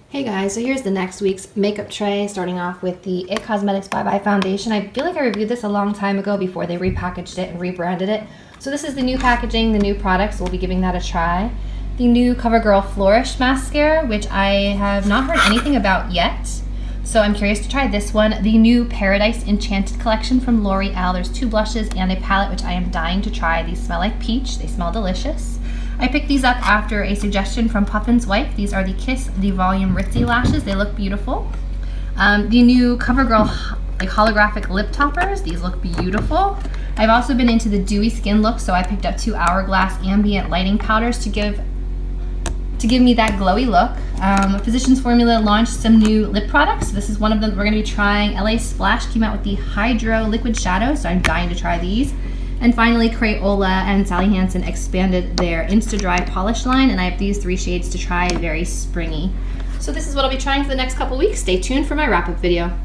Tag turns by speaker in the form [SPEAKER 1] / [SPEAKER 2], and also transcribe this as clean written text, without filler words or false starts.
[SPEAKER 1] Hey guys, so here's the next week's makeup tray, starting off with the IT Cosmetics Bye Bye Foundation. I feel like I reviewed this a long time ago before they repackaged it and rebranded it. So this is the new packaging, the new products, so we'll be giving that a try. The new Covergirl Flourish mascara, which I have not heard anything about yet, so I'm curious to try this one. The new Paradise Enchanted collection from L'Oreal. There's 2 blushes and a palette, which I am dying to try. These smell like peach, they smell delicious. I picked these up after a suggestion from Puffin's wife. These are the Kiss the Volume Ritzy lashes. They look beautiful. The new Covergirl holographic lip toppers. These look beautiful. I've also been into the dewy skin look, so I picked up 2 Hourglass Ambient lighting powders to give me that glowy look. Physicians Formula launched some new lip products. This is one of them we're going to be trying. LA Splash came out with the Hydro Liquid Shadow, so I'm dying to try these. And finally, Crayola and Sally Hansen expanded their Insta-Dry Polish line, and I have these 3 shades to try, very springy. So this is what I'll be trying for the next couple weeks. Stay tuned for my wrap-up video.